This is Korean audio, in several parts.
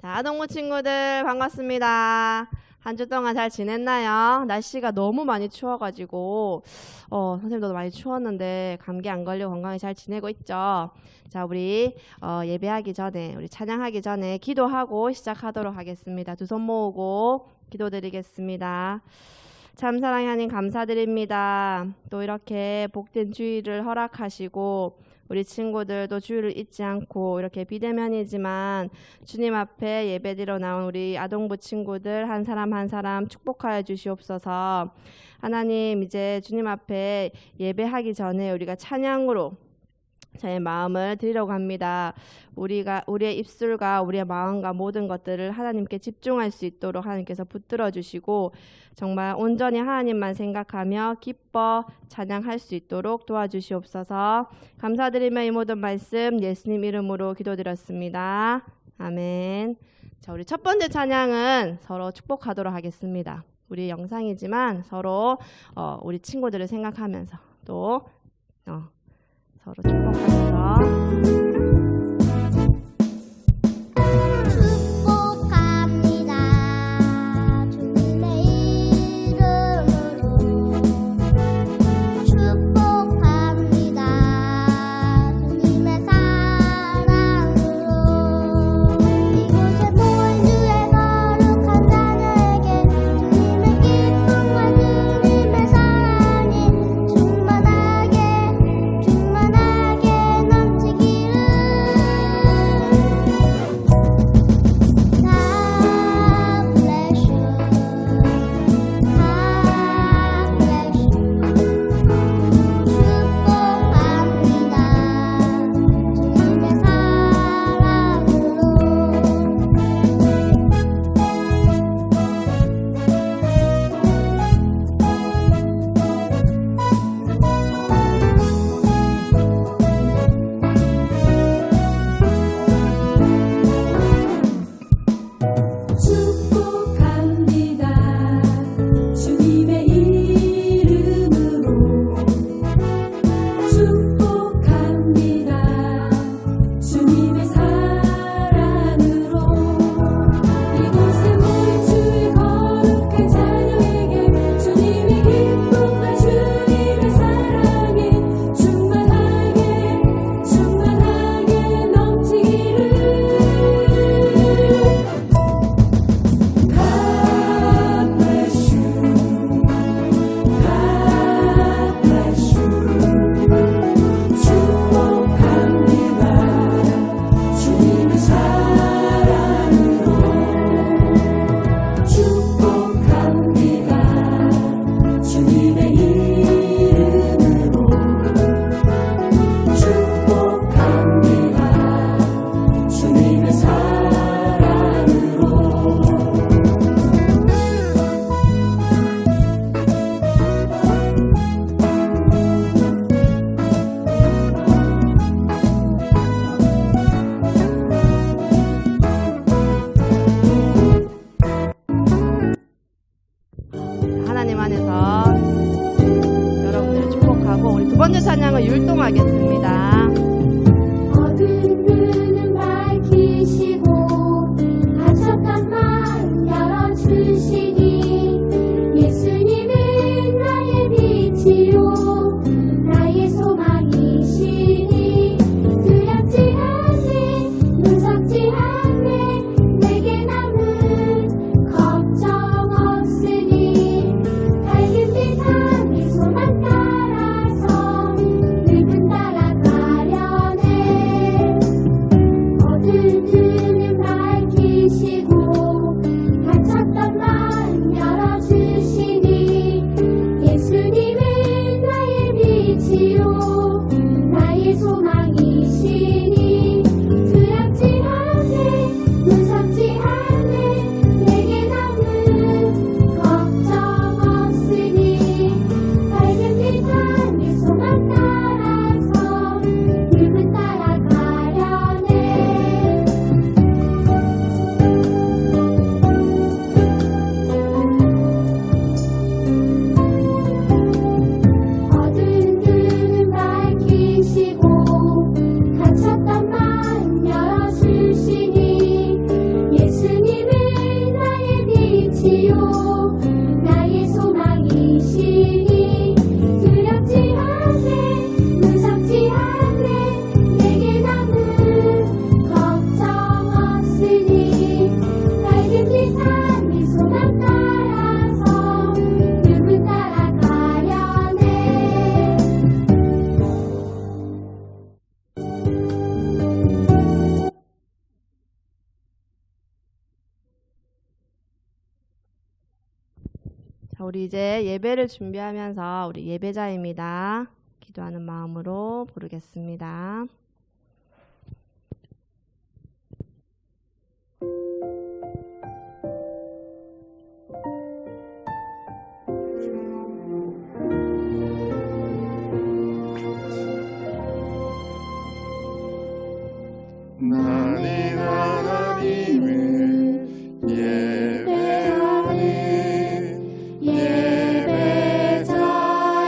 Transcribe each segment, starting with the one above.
자, 동무 친구들 반갑습니다. 한 주 동안 잘 지냈나요? 날씨가 너무 많이 추워가지고 선생님도 많이 추웠는데 감기 안 걸리고 건강히 잘 지내고 있죠? 자, 우리 예배하기 전에, 우리 찬양하기 전에 기도하고 시작하도록 하겠습니다. 두 손 모으고 기도드리겠습니다. 참 사랑의 하나님 감사드립니다. 또 이렇게 복된 주일을 허락하시고 우리 친구들도 주일을 잊지 않고 이렇게 비대면이지만 주님 앞에 예배드리러 나온 우리 아동부 친구들 한 사람 한 사람 축복하여 주시옵소서. 하나님, 이제 주님 앞에 예배하기 전에 우리가 찬양으로 저의 마음을 드리려고 합니다. 우리의 입술과 우리의 마음과 모든 것들을 하나님께 집중할 수 있도록 하나님께서 붙들어 주시고 정말 온전히 하나님만 생각하며 기뻐 찬양할 수 있도록 도와주시옵소서. 감사드리며 이 모든 말씀 예수님 이름으로 기도드렸습니다. 아멘. 자, 우리 첫 번째 찬양은 서로 축복하도록 하겠습니다. 우리 영상이지만 서로 우리 친구들을 생각하면서 또 서로 축복하면서 하나님 안에서 여러분들을 축복하고 우리 두 번째 찬양을 율동하겠습니다. 어두운 눈은 밝히시고 감격한 마음 열어주시니 예수님은 나의 빛이요 나의 소망이시니 두렵지 않네 무섭지 않네 내게 남은 걱정 없으니 밝은 빛 안에 소망 따라서 늘 따라가리 자, 우리 이제 예배를 준비하면서 우리 예배자입니다. 기도하는 마음으로 부르겠습니다. 나는 하나님을 예배하는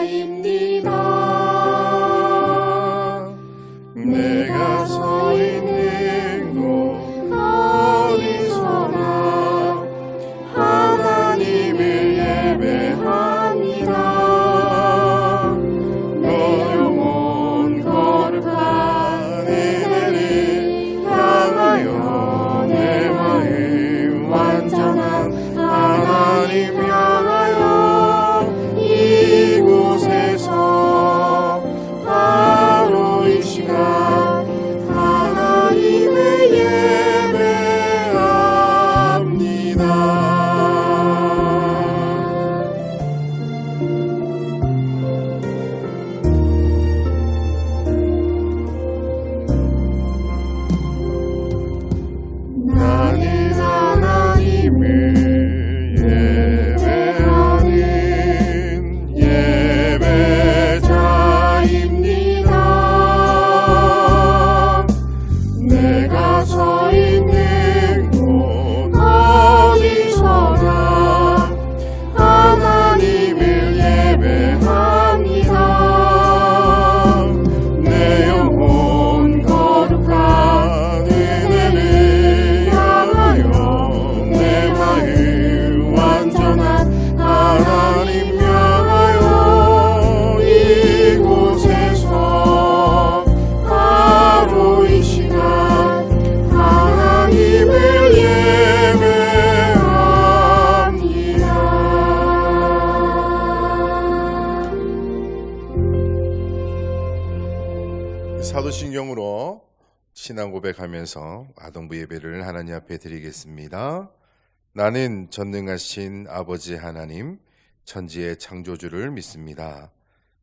예배자입니다. 내가 서 있는 곳 어디서나 하나님을 예배합니다. 내 영혼 거룩한 은혜를 향하여 내 마음 완전한 하나님 향하여 이곳에서 바로 이 시간 하나님을 예배합니다. 나는 하나님을 예배하는 예배자입니다. 내가 서 있는 곳 어디서나 하나님을 예배합니다. 내 영혼 거룩한 은혜를 향하여 내 마음 완전한 하나님 향하여 이곳에서 바로 이 시간 하나님을 예배합니다. 사도신경으로 신앙 고백하면서 아동부 예배를 하나님 앞에 드리겠습니다. 나는 전능하신 아버지 하나님, 천지의 창조주를 믿습니다.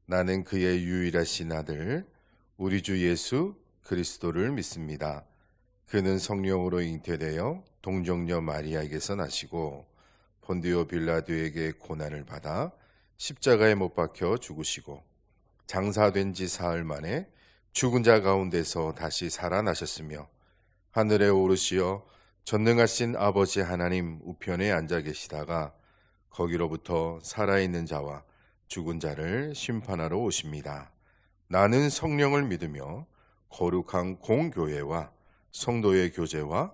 나는 그의 유일하신 아들, 우리 주 예수 그리스도를 믿습니다. 그는 성령으로 잉태되어 동정녀 마리아에게서 나시고 본디오 빌라도에게 고난을 받아 십자가에 못 박혀 죽으시고 장사된 지 사흘 만에 죽은 자 가운데서 다시 살아나셨으며 하늘에 오르시어 전능하신 아버지 하나님 우편에 앉아 계시다가 거기로부터 살아있는 자와 죽은 자를 심판하러 오십니다. 나는 성령을 믿으며 거룩한 공교회와 성도의 교제와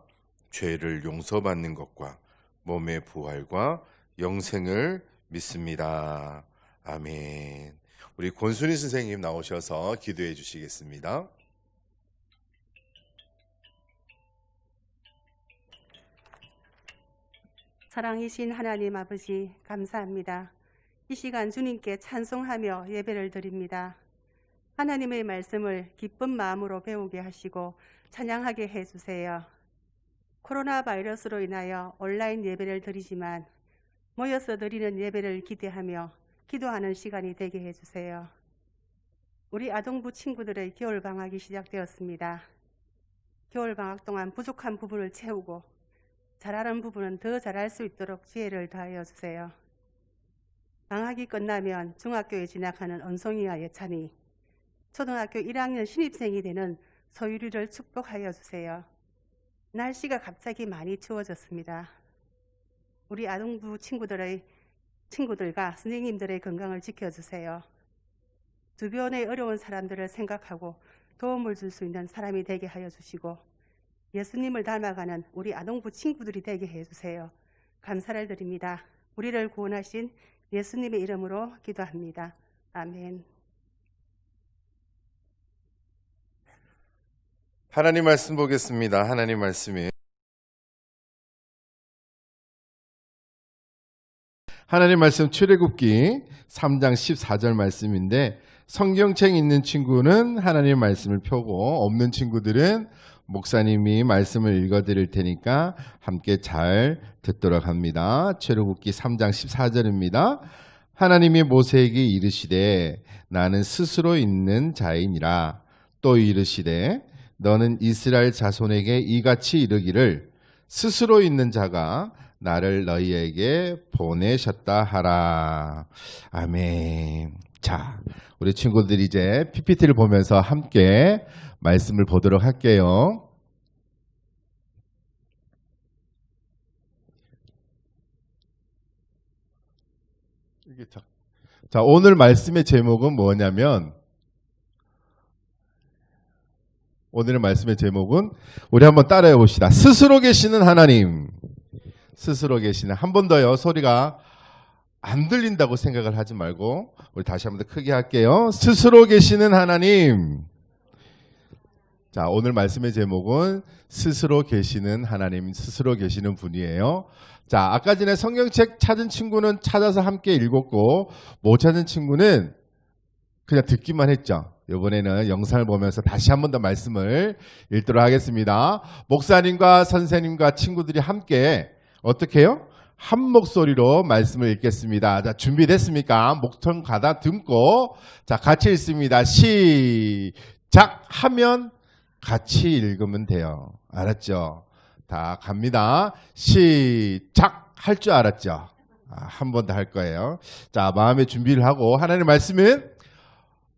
죄를 용서받는 것과 몸의 부활과 영생을 믿습니다. 아멘. 우리 권순희 선생님 나오셔서 기도해 주시겠습니다. 사랑이신 하나님 아버지 감사합니다. 이 시간 주님께 찬송하며 예배를 드립니다. 하나님의 말씀을 기쁜 마음으로 배우게 하시고 찬양하게 해주세요. 코로나 바이러스로 인하여 온라인 예배를 드리지만 모여서 드리는 예배를 기대하며 기도하는 시간이 되게 해주세요. 우리 아동부 친구들의 겨울방학이 시작되었습니다. 겨울방학 동안 부족한 부분을 채우고 잘하는 부분은 더 잘할 수 있도록 지혜를 다하여 주세요. 방학이 끝나면 중학교에 진학하는 은송이와 예찬이, 초등학교 1학년 신입생이 되는 소유리를 축복하여 주세요. 날씨가 갑자기 많이 추워졌습니다. 우리 아동부 친구들과 선생님들의 건강을 지켜주세요. 주변의 어려운 사람들을 생각하고 도움을 줄 수 있는 사람이 되게 하여 주시고 예수님을 닮아가는 우리 아동부 친구들이 되게 해주세요. 감사를 드립니다. 우리를 구원하신 예수님의 이름으로 기도합니다. 아멘. 하나님 말씀 보겠습니다. 하나님 말씀이 하나님 말씀 출애굽기 3장 14절 말씀인데 성경책 있는 친구는 하나님 말씀을 펴고 없는 친구들은 목사님이 말씀을 읽어드릴 테니까 함께 잘 듣도록 합니다. 출애굽기 3장 14절입니다. 하나님이 모세에게 이르시되 나는 스스로 있는 자이니라. 또 이르시되 너는 이스라엘 자손에게 이같이 이르기를 스스로 있는 자가 나를 너희에게 보내셨다 하라. 아멘. 자, 우리 친구들이 이제 PPT를 보면서 함께 말씀을 보도록 할게요. 자, 오늘 말씀의 제목은 뭐냐면, 오늘의 말씀의 제목은 우리 한번 따라해 봅시다. 스스로 계시는 하나님. 스스로 계시는, 한 번 더요. 소리가 안 들린다고 생각을 하지 말고 우리 다시 한 번 더 크게 할게요. 스스로 계시는 하나님. 자, 오늘 말씀의 제목은 스스로 계시는 하나님, 스스로 계시는 분이에요. 자, 아까 전에 성경책 찾은 친구는 찾아서 함께 읽었고, 못 찾은 친구는 그냥 듣기만 했죠. 이번에는 영상을 보면서 다시 한 번 더 말씀을 읽도록 하겠습니다. 목사님과 선생님과 친구들이 함께 어떻게 해요? 한 목소리로 말씀을 읽겠습니다. 자, 준비됐습니까? 목청 가다 듬고, 자, 같이 읽습니다. 시작 하면 같이 읽으면 돼요. 알았죠? 다 갑니다. 시작 할 줄 알았죠? 한 번 더 할 거예요. 자, 마음의 준비를 하고, 하나님의 말씀은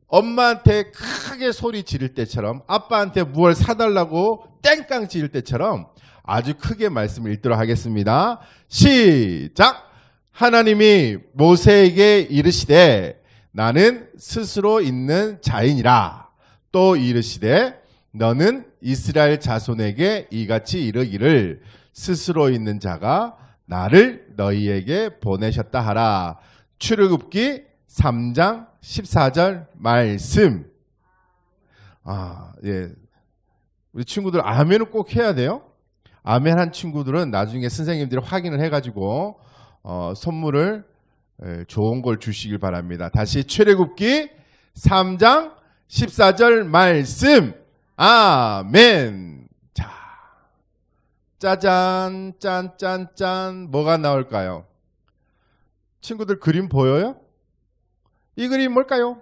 엄마한테 크게 소리 지를 때처럼, 아빠한테 무얼 사달라고 땡깡 지를 때처럼 아주 크게 말씀을 읽도록 하겠습니다. 시작! 하나님이 모세에게 이르시되 나는 스스로 있는 자이니라. 또 이르시되 너는 이스라엘 자손에게 이같이 이르기를 스스로 있는 자가 나를 너희에게 보내셨다 하라. 출애굽기 3장 14절 말씀. 예. 우리 친구들 아멘을 꼭 해야 돼요. 아멘 한 친구들은 나중에 선생님들이 확인을 해가지고 선물을 좋은 걸 주시길 바랍니다. 다시 출애굽기 3장 14절 말씀. 아멘. 자, 짜잔, 짠짠짠. 뭐가 나올까요? 친구들 그림 보여요? 이 그림 뭘까요?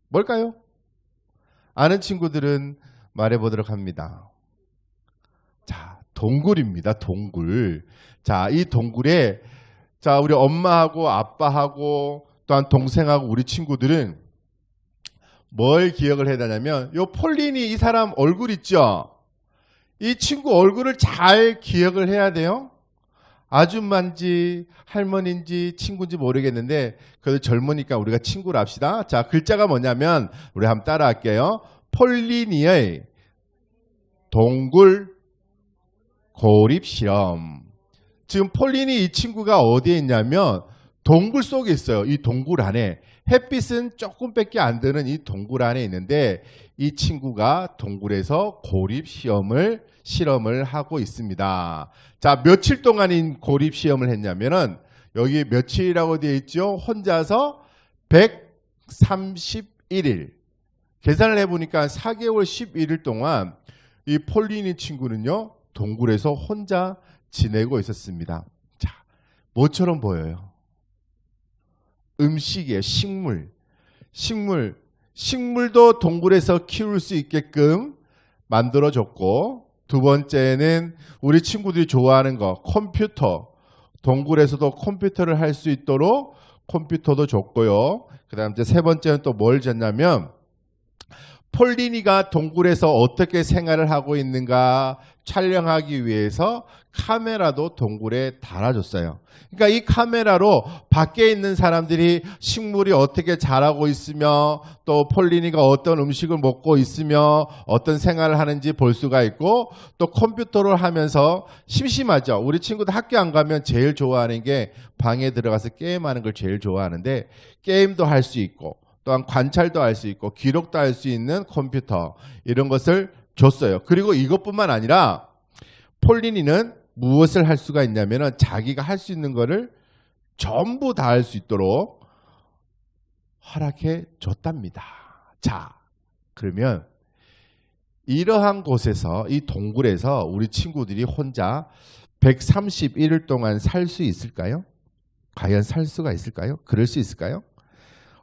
뭘까요? 아는 친구들은 말해보도록 합니다. 자, 동굴입니다. 동굴. 자, 이 동굴에, 자, 우리 엄마하고 아빠하고 또한 동생하고 우리 친구들은 뭘 기억을 해야 되냐면, 요 폴린이 이 사람 얼굴 있죠? 이 친구 얼굴을 잘 기억을 해야 돼요. 아줌마인지 할머니인지 친구인지 모르겠는데 그래도 젊으니까 우리가 친구를 합시다. 자, 글자가 뭐냐면 우리 한번 따라할게요. 폴리니의 동굴 고립 실험. 지금 폴린이 이 친구가 어디에 있냐면 동굴 속에 있어요. 이 동굴 안에. 햇빛은 조금밖에 안 드는 이 동굴 안에 있는데 이 친구가 동굴에서 고립 실험을 하고 있습니다. 자, 며칠 동안인 고립 시험을 했냐면은 여기 며칠이라고 되어 있죠. 혼자서 131일. 계산을 해보니까 4개월 11일 동안 이 폴리니 친구는요, 동굴에서 혼자 지내고 있었습니다. 자, 뭐처럼 보여요? 음식이에요. 식물도 동굴에서 키울 수 있게끔 만들어줬고, 두 번째는 우리 친구들이 좋아하는 거, 컴퓨터. 동굴에서도 컴퓨터를 할 수 있도록 컴퓨터도 줬고요. 그 다음 세 번째는 또 뭘 줬냐면 폴리니가 동굴에서 어떻게 생활을 하고 있는가 촬영하기 위해서 카메라도 동굴에 달아줬어요. 그러니까 이 카메라로 밖에 있는 사람들이 식물이 어떻게 자라고 있으며 또 폴리니가 어떤 음식을 먹고 있으며 어떤 생활을 하는지 볼 수가 있고, 또 컴퓨터를 하면서 심심하죠. 우리 친구들 학교 안 가면 제일 좋아하는 게 방에 들어가서 게임하는 걸 제일 좋아하는데, 게임도 할 수 있고 또한 관찰도 할 수 있고 기록도 할 수 있는 컴퓨터, 이런 것을 줬어요. 그리고 이것뿐만 아니라 폴리니는 무엇을 할 수가 있냐면은 자기가 할 수 있는 거를 전부 다 할 수 있도록 허락해 줬답니다. 자, 그러면 이러한 곳에서 이 동굴에서 우리 친구들이 혼자 131일 동안 살 수 있을까요? 과연 살 수가 있을까요? 그럴 수 있을까요?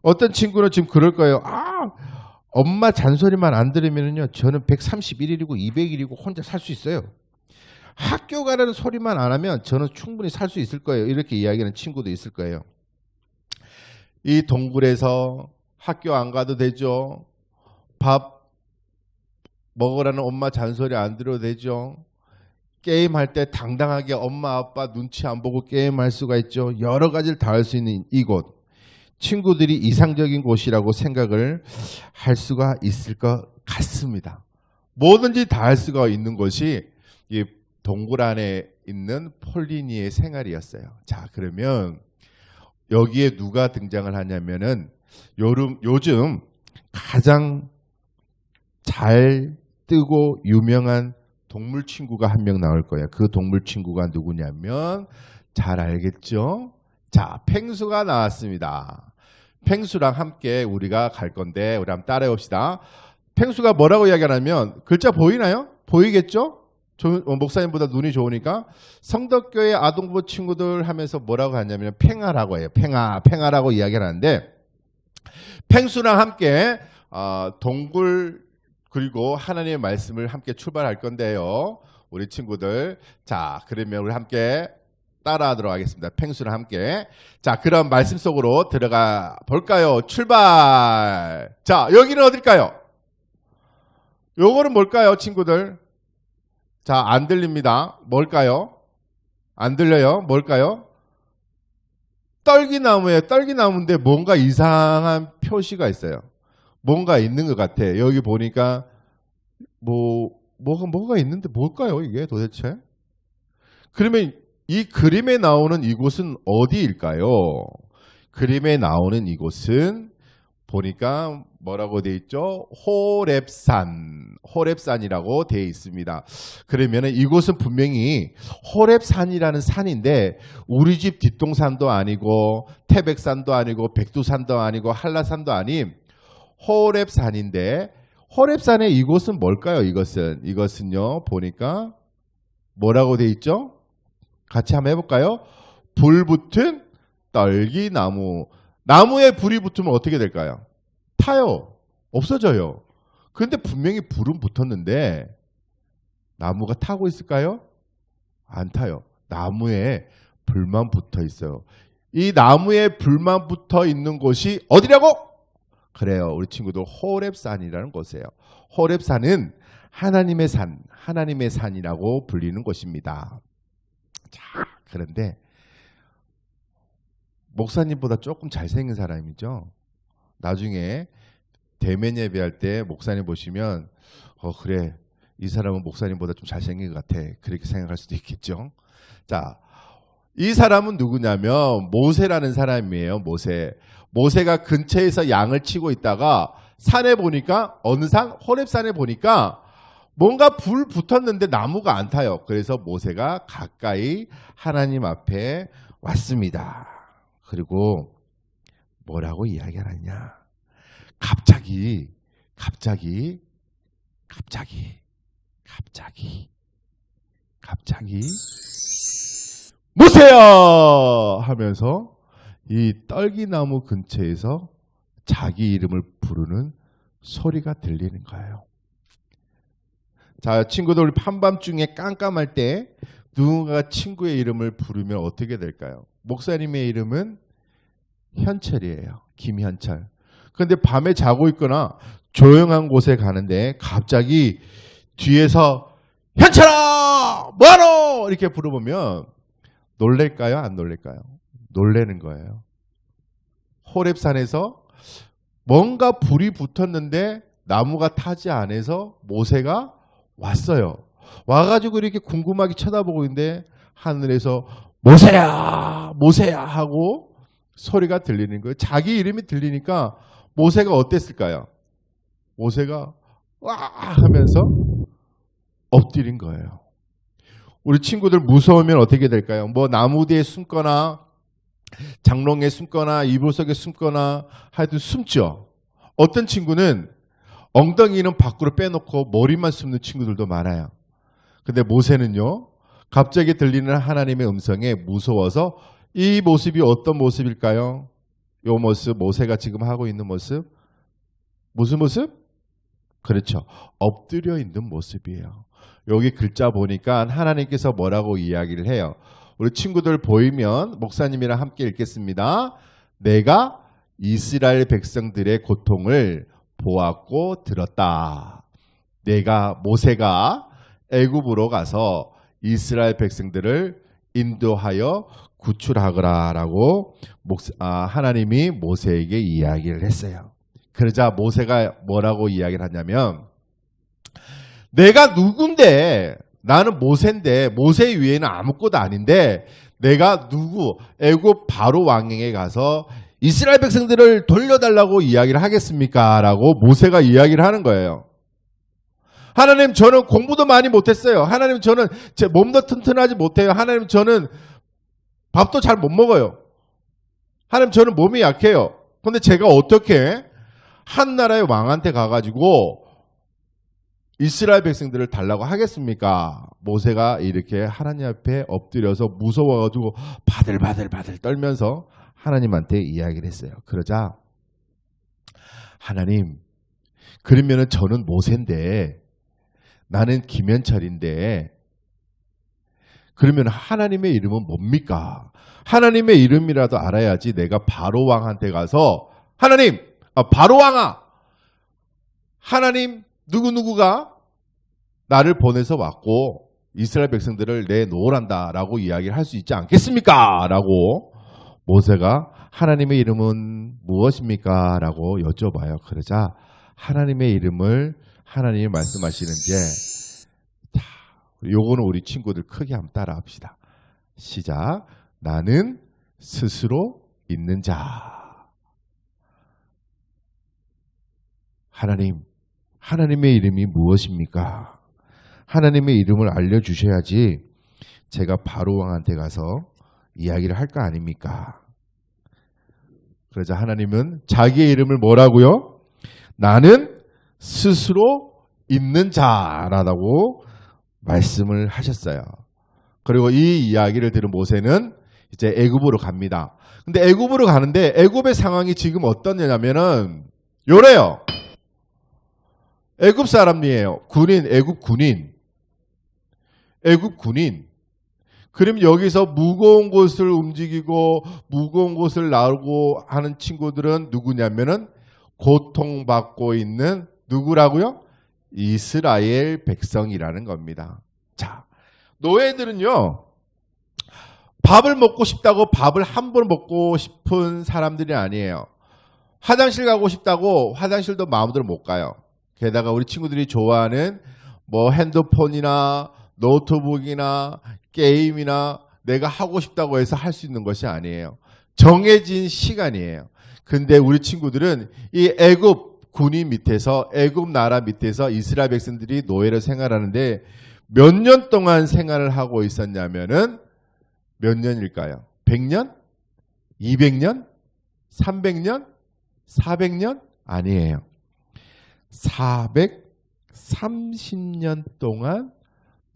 어떤 친구는 지금 그럴 거예요. 엄마 잔소리만 안 들으면요, 저는 131일이고 200일이고 혼자 살 수 있어요. 학교 가라는 소리만 안 하면 저는 충분히 살 수 있을 거예요. 이렇게 이야기하는 친구도 있을 거예요. 이 동굴에서 학교 안 가도 되죠. 밥 먹으라는 엄마 잔소리 안 들어도 되죠. 게임할 때 당당하게 엄마 아빠 눈치 안 보고 게임할 수가 있죠. 여러 가지를 다 할 수 있는 이곳. 친구들이 이상적인 곳이라고 생각을 할 수가 있을 것 같습니다. 뭐든지 다 할 수가 있는 곳이 이 동굴 안에 있는 폴리니의 생활이었어요. 자, 그러면 여기에 누가 등장을 하냐면은 요즘 가장 잘 뜨고 유명한 동물 친구가 한 명 나올 거예요. 그 동물 친구가 누구냐면 잘 알겠죠? 자, 펭수가 나왔습니다. 펭수랑 함께 우리가 갈 건데 우리 한번 따라해 봅시다. 펭수가 뭐라고 이야기하냐면 글자 보이나요? 보이겠죠? 목사님보다 눈이 좋으니까 성덕교회 아동부 친구들 하면서 뭐라고 하냐면 팽아라고 해요. 팽아라고 이야기를 하는데 펭수랑 함께 동굴 그리고 하나님의 말씀을 함께 출발할 건데요. 우리 친구들, 자, 그러면 우리 함께 따라하도록 하겠습니다. 펭수랑 함께. 자, 그럼 말씀 속으로 들어가 볼까요? 출발. 자, 여기는 어딜까요? 요거는 뭘까요, 친구들? 자, 안 들립니다. 뭘까요? 안 들려요? 뭘까요? 떨기나무예요. 떨기나무인데 뭔가 이상한 표시가 있어요. 뭔가 있는 것 같아. 여기 보니까 뭐가 있는데 뭘까요? 이게 도대체? 그러면 이 그림에 나오는 이곳은 어디일까요? 그림에 나오는 이곳은 보니까 뭐라고 돼 있죠? 호렙산이라고 돼 있습니다. 그러면 이곳은 분명히 호렙산이라는 산인데 우리 집 뒷동산도 아니고 태백산도 아니고 백두산도 아니고 한라산도 아닌 호렙산인데 호렙산의 이곳은 뭘까요? 이것은요 보니까 뭐라고 돼 있죠? 같이 한번 해볼까요? 불 붙은 떨기나무. 나무에 불이 붙으면 어떻게 될까요? 타요. 없어져요. 그런데 분명히 불은 붙었는데 나무가 타고 있을까요? 안 타요. 나무에 불만 붙어 있어요. 이 나무에 불만 붙어 있는 곳이 어디라고? 그래요. 우리 친구들 호렙산이라는 곳이에요. 호렙산은 하나님의 산, 하나님의 산이라고 불리는 곳입니다. 자, 그런데 목사님보다 조금 잘생긴 사람이죠. 나중에 대면 예배할 때 목사님 보시면 그래, 이 사람은 목사님보다 좀 잘생긴 것 같아. 그렇게 생각할 수도 있겠죠. 자, 이 사람은 누구냐면 모세라는 사람이에요. 모세가 근처에서 양을 치고 있다가 산에 보니까 어느 산? 호렙산에 보니까 뭔가 불 붙었는데 나무가 안 타요. 그래서 모세가 가까이 하나님 앞에 왔습니다. 그리고 뭐라고 이야기하느냐? 갑자기 모세야! 하면서 이 떨기나무 근처에서 자기 이름을 부르는 소리가 들리는 거예요. 자, 친구들 한밤중에 깜깜할 때 누군가가 친구의 이름을 부르면 어떻게 될까요? 목사님의 이름은 현철이에요. 김현철. 그런데 밤에 자고 있거나 조용한 곳에 가는데 갑자기 뒤에서 현철아! 뭐하노? 이렇게 부르면 놀랄까요? 안 놀랄까요? 놀라는 거예요. 호렙산에서 뭔가 불이 붙었는데 나무가 타지 않아서 모세가 왔어요. 와가지고 이렇게 궁금하게 쳐다보고 있는데 하늘에서 모세야! 모세야! 하고 소리가 들리는 거예요. 자기 이름이 들리니까 모세가 어땠을까요? 모세가 와! 하면서 엎드린 거예요. 우리 친구들 무서우면 어떻게 될까요? 뭐 나무 뒤에 숨거나 장롱에 숨거나 이불 속에 숨거나 하여튼 숨죠. 어떤 친구는 엉덩이는 밖으로 빼놓고 머리만 숨는 친구들도 많아요. 근데 모세는요, 갑자기 들리는 하나님의 음성에 무서워서 이 모습이 어떤 모습일까요? 이 모습, 모세가 지금 하고 있는 모습, 무슨 모습? 그렇죠. 엎드려 있는 모습이에요. 여기 글자 보니까 하나님께서 뭐라고 이야기를 해요? 우리 친구들 보이면 목사님이랑 함께 읽겠습니다. 내가 이스라엘 백성들의 고통을 보았고 들었다. 모세가 애굽으로 가서 이스라엘 백성들을 인도하여 구출하거라라고 하나님이 모세에게 이야기를 했어요. 그러자 모세가 뭐라고 이야기를 하냐면, 내가 누군데, 나는 모세인데 모세 위에는 아무것도 아닌데 내가 누구, 애굽 바로 왕에게 가서 이스라엘 백성들을 돌려달라고 이야기를 하겠습니까? 라고 모세가 이야기를 하는 거예요. 하나님, 저는 공부도 많이 못했어요. 하나님, 저는 제 몸도 튼튼하지 못해요. 하나님, 저는 밥도 잘 못 먹어요. 하나님, 저는 몸이 약해요. 근데 제가 어떻게 한 나라의 왕한테 가가지고 이스라엘 백성들을 달라고 하겠습니까? 모세가 이렇게 하나님 앞에 엎드려서 무서워가지고 바들바들 떨면서 하나님한테 이야기를 했어요. 그러자 하나님, 그러면은 저는 모세인데 나는 김현철인데 그러면 하나님의 이름은 뭡니까? 하나님의 이름이라도 알아야지 내가 바로 왕한테 가서 바로 왕아, 하나님 누구누구가 나를 보내서 왔고 이스라엘 백성들을 내놓으란다라고 이야기를 할 수 있지 않겠습니까? 라고 모세가 하나님의 이름은 무엇입니까? 라고 여쭤봐요. 그러자 하나님의 이름을 하나님이 말씀하시는 게, 요거는 우리 친구들 크게 한번 따라 합시다. 시작. 나는 스스로 있는 자. 하나님의 이름이 무엇입니까? 하나님의 이름을 알려주셔야지 제가 바로 왕한테 가서 이야기를 할 거 아닙니까? 그러자 하나님은 자기의 이름을 뭐라고요? 나는 스스로 있는 자라고 말씀을 하셨어요. 그리고 이 이야기를 들은 모세는 이제 애굽으로 갑니다. 근데 애굽으로 가는데 애굽의 상황이 지금 어떠냐면은 요래요. 애굽 사람이에요. 애굽 군인. 그럼 여기서 무거운 곳을 움직이고 무거운 곳을 나오고 하는 친구들은 누구냐면은 고통받고 있는 누구라고요? 이스라엘 백성이라는 겁니다. 자, 노예들은요, 밥을 먹고 싶다고 밥을 한 번 먹고 싶은 사람들이 아니에요. 화장실 가고 싶다고 화장실도 마음대로 못 가요. 게다가 우리 친구들이 좋아하는 뭐 핸드폰이나 노트북이나 게임이나 내가 하고 싶다고 해서 할 수 있는 것이 아니에요. 정해진 시간이에요. 근데 우리 친구들은 이 애굽 군인 밑에서, 애굽 나라 밑에서 이스라엘 백성들이 노예로 생활하는데 몇 년 동안 생활을 하고 있었냐면은 몇 년일까요? 100년? 200년? 300년? 400년? 아니에요. 430년 동안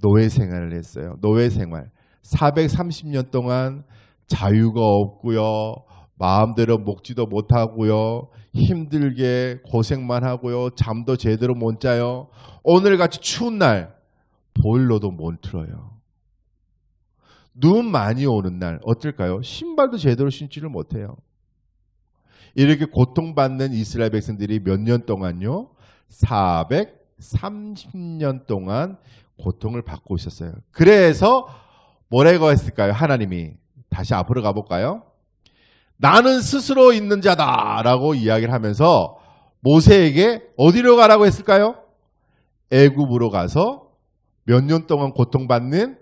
노예 생활을 했어요. 노예 생활. 430년 동안 자유가 없고요. 마음대로 먹지도 못하고요. 힘들게 고생만 하고요. 잠도 제대로 못 자요. 오늘같이 추운 날 보일러도 못 틀어요. 눈 많이 오는 날 어떨까요? 신발도 제대로 신지를 못해요. 이렇게 고통받는 이스라엘 백성들이 몇 년 동안요? 430년 동안 고통을 받고 있었어요. 그래서 뭐라고 했을까요? 하나님이. 다시 앞으로 가볼까요? 나는 스스로 있는 자다라고 이야기를 하면서 모세에게 어디로 가라고 했을까요? 애굽으로 가서 몇 년 동안 고통받는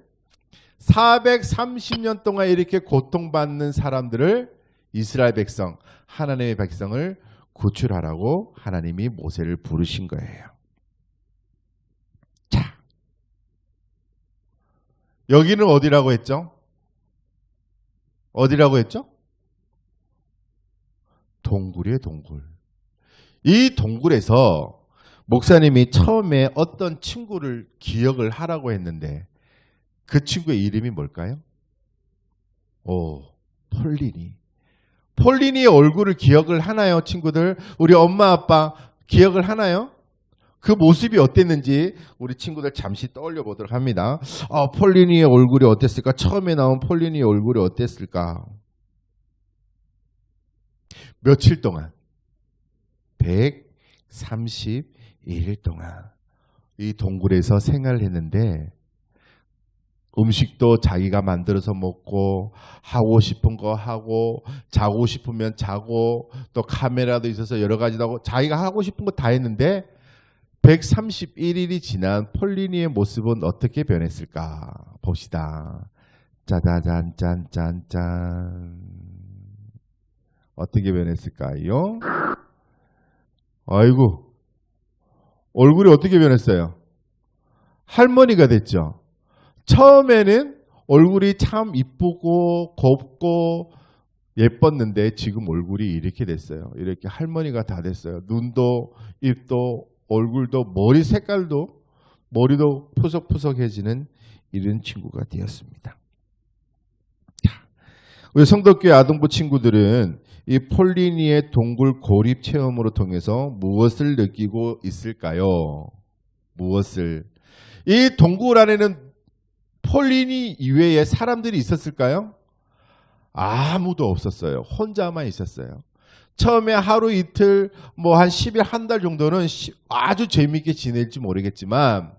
430년 동안 이렇게 고통받는 사람들을, 이스라엘 백성, 하나님의 백성을 구출하라고 하나님이 모세를 부르신 거예요. 자, 여기는 어디라고 했죠? 어디라고 했죠? 동굴이에요, 동굴. 이 동굴에서 목사님이 처음에 어떤 친구를 기억을 하라고 했는데 그 친구의 이름이 뭘까요? 폴린이. 폴린이의 얼굴을 기억을 하나요, 친구들? 우리 엄마 아빠 기억을 하나요? 그 모습이 어땠는지 우리 친구들 잠시 떠올려 보도록 합니다. 폴린이의 얼굴이 어땠을까? 처음에 나온 폴린이의 얼굴이 어땠을까? 며칠 동안? 131일 동안 이 동굴에서 생활을 했는데 음식도 자기가 만들어서 먹고 하고 싶은 거 하고 자고 싶으면 자고 또 카메라도 있어서 여러 가지도 하고 자기가 하고 싶은 거 다 했는데 131일이 지난 폴린이의 모습은 어떻게 변했을까 봅시다. 짜자잔 짠짠짠. 어떻게 변했을까요? 아이고, 얼굴이 어떻게 변했어요? 할머니가 됐죠. 처음에는 얼굴이 참 이쁘고 곱고 예뻤는데 지금 얼굴이 이렇게 됐어요. 이렇게 할머니가 다 됐어요. 눈도 입도 얼굴도 머리 색깔도 머리도 푸석푸석해지는 이런 친구가 되었습니다. 우리 성덕교회 아동부 친구들은 이 폴린이의 동굴 고립 체험으로 통해서 무엇을 느끼고 있을까요? 무엇을? 이 동굴 안에는 폴린이 이외에 사람들이 있었을까요? 아무도 없었어요. 혼자만 있었어요. 처음에 하루 이틀 뭐 한 10일 한 달 정도는 아주 재미있게 지낼지 모르겠지만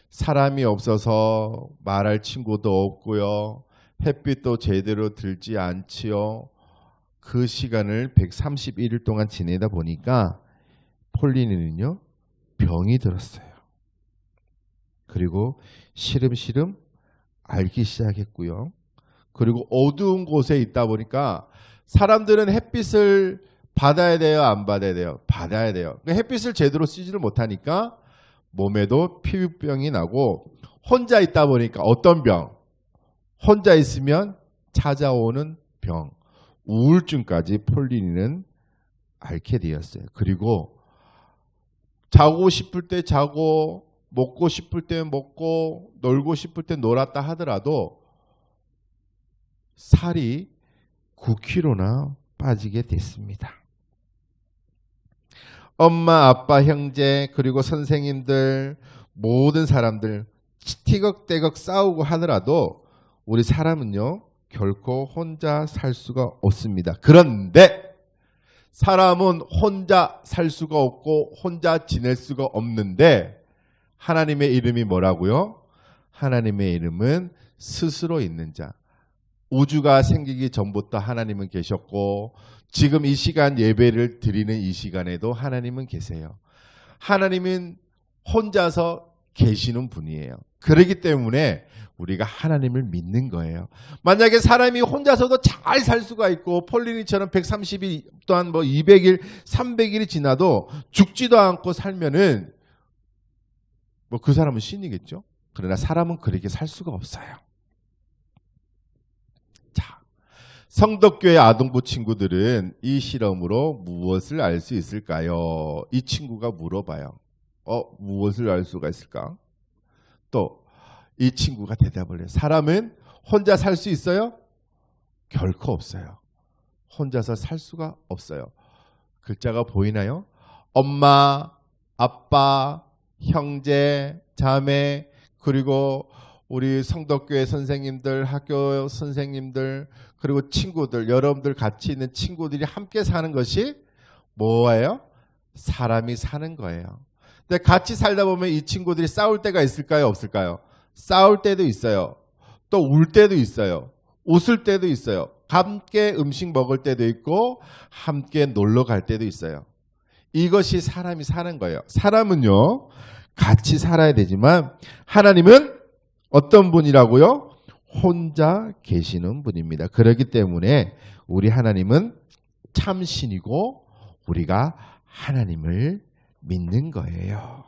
사람이 없어서 말할 친구도 없고요. 햇빛도 제대로 들지 않지요. 그 시간을 131일 동안 지내다 보니까 폴린이는요 병이 들었어요. 그리고 시름시름 앓기 시작했고요. 그리고 어두운 곳에 있다 보니까 사람들은 햇빛을 받아야 돼요? 안 받아야 돼요? 받아야 돼요. 햇빛을 제대로 쓰지를 못하니까 몸에도 피부병이 나고 혼자 있다 보니까 어떤 병? 혼자 있으면 찾아오는 병, 우울증까지 폴린이는 앓게 되었어요. 그리고 자고 싶을 때 자고 먹고 싶을 때 먹고 놀고 싶을 때 놀았다 하더라도 살이 9kg나 빠지게 됐습니다. 엄마, 아빠, 형제 그리고 선생님들 모든 사람들 티격태격 싸우고 하더라도 우리 사람은요 결코 혼자 살 수가 없습니다. 그런데 사람은 혼자 살 수가 없고 혼자 지낼 수가 없는데 하나님의 이름이 뭐라고요? 하나님의 이름은 스스로 있는 자. 우주가 생기기 전부터 하나님은 계셨고 지금 이 시간 예배를 드리는 이 시간에도 하나님은 계세요. 하나님은 혼자서 계시는 분이에요. 그렇기 때문에 우리가 하나님을 믿는 거예요. 만약에 사람이 혼자서도 잘 살 수가 있고 폴린이처럼 130일 또한 뭐 200일, 300일이 지나도 죽지도 않고 살면은 뭐 그 사람은 신이겠죠. 그러나 사람은 그렇게 살 수가 없어요. 자, 성덕교회 아동부 친구들은 이 실험으로 무엇을 알 수 있을까요? 이 친구가 물어봐요. 무엇을 알 수가 있을까? 또 이 친구가 대답을 해요. 사람은 혼자 살 수 있어요? 결코 없어요. 혼자서 살 수가 없어요. 글자가 보이나요? 엄마, 아빠, 형제, 자매, 그리고 우리 성덕교회 선생님들, 학교 선생님들, 그리고 친구들, 여러분들 같이 있는 친구들이 함께 사는 것이 뭐예요? 사람이 사는 거예요. 근데 같이 살다 보면 이 친구들이 싸울 때가 있을까요? 없을까요? 싸울 때도 있어요. 또 울 때도 있어요. 웃을 때도 있어요. 함께 음식 먹을 때도 있고 함께 놀러 갈 때도 있어요. 이것이 사람이 사는 거예요. 사람은요 같이 살아야 되지만 하나님은 어떤 분이라고요? 혼자 계시는 분입니다. 그렇기 때문에 우리 하나님은 참신이고 우리가 하나님을 믿는 거예요.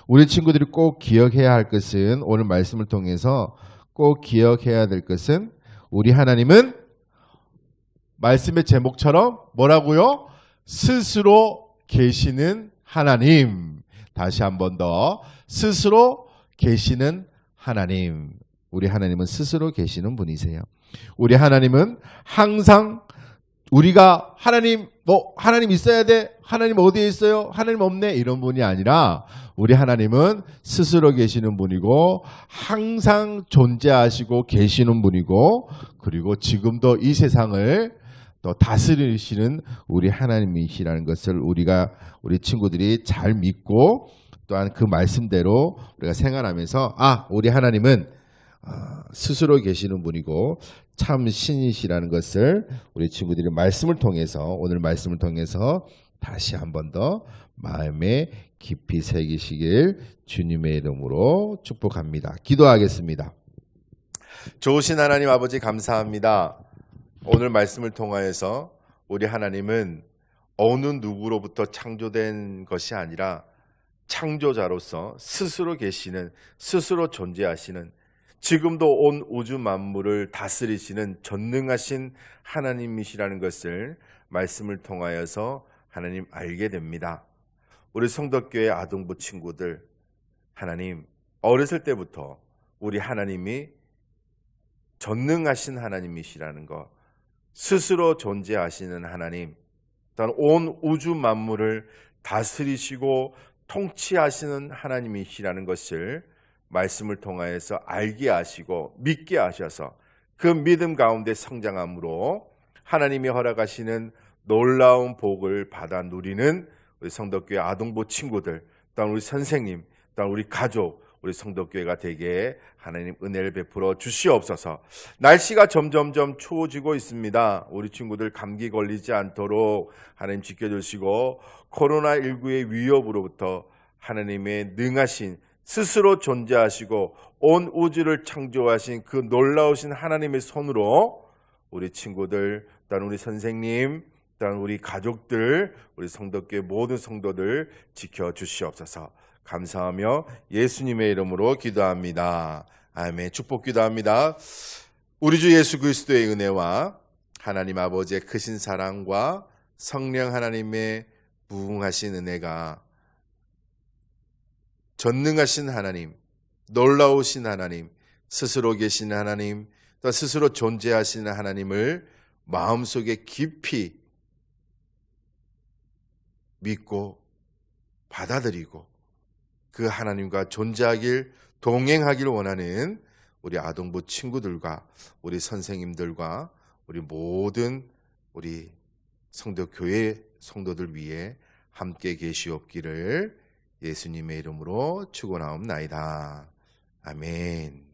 우리 친구들이 꼭 기억해야 할 것은 오늘 말씀을 통해서 꼭 기억해야 될 것은 우리 하나님은 말씀의 제목처럼 뭐라고요? 스스로 계시는 하나님. 다시 한 번 더. 스스로 계시는 하나님. 우리 하나님은 스스로 계시는 분이세요. 우리 하나님은 항상 우리가 하나님 있어야 돼? 하나님 어디에 있어요? 하나님 없네? 이런 분이 아니라 우리 하나님은 스스로 계시는 분이고 항상 존재하시고 계시는 분이고 그리고 지금도 이 세상을 또 다스리시는 우리 하나님이시라는 것을 우리 친구들이 잘 믿고 또한 그 말씀대로 우리가 생활하면서 우리 하나님은 스스로 계시는 분이고 참 신이시라는 것을 우리 친구들이 오늘 말씀을 통해서 다시 한 번 더 마음에 깊이 새기시길 주님의 이름으로 축복합니다. 기도하겠습니다. 좋으신 하나님 아버지 감사합니다. 오늘 말씀을 통하여서 우리 하나님은 어느 누구로부터 창조된 것이 아니라 창조자로서 스스로 계시는, 스스로 존재하시는, 지금도 온 우주 만물을 다스리시는 전능하신 하나님이시라는 것을 말씀을 통하여서 하나님 알게 됩니다. 우리 성덕교회 아동부 친구들, 하나님 어렸을 때부터 우리 하나님이 전능하신 하나님이시라는 것, 스스로 존재하시는 하나님, 또한 온 우주 만물을 다스리시고 통치하시는 하나님이시라는 것을 말씀을 통하여서 알게 하시고 믿게 하셔서 그 믿음 가운데 성장함으로 하나님이 허락하시는 놀라운 복을 받아 누리는 우리 성덕교회 아동부 친구들, 또한 우리 선생님, 또한 우리 가족, 우리 성덕교회가 되게 하나님 은혜를 베풀어 주시옵소서. 날씨가 점점점 추워지고 있습니다. 우리 친구들 감기 걸리지 않도록 하나님 지켜주시고 코로나19의 위협으로부터 하나님의 능하신 스스로 존재하시고 온 우주를 창조하신 그 놀라우신 하나님의 손으로 우리 친구들, 또한 우리 선생님, 또한 우리 가족들, 우리 성덕교회 모든 성도들 지켜주시옵소서. 감사하며 예수님의 이름으로 기도합니다. 아멘. 축복 기도합니다. 우리 주 예수 그리스도의 은혜와 하나님 아버지의 크신 사랑과 성령 하나님의 무궁하신 은혜가 전능하신 하나님, 놀라우신 하나님, 스스로 계신 하나님, 또 스스로 존재하시는 하나님을 마음속에 깊이 믿고 받아들이고 그 하나님과 존재하길, 동행하길 원하는 우리 아동부 친구들과 우리 선생님들과 우리 모든 우리 성도교회 성도들 위해 함께 계시옵기를 예수님의 이름으로 축원하옵나이다. 아멘.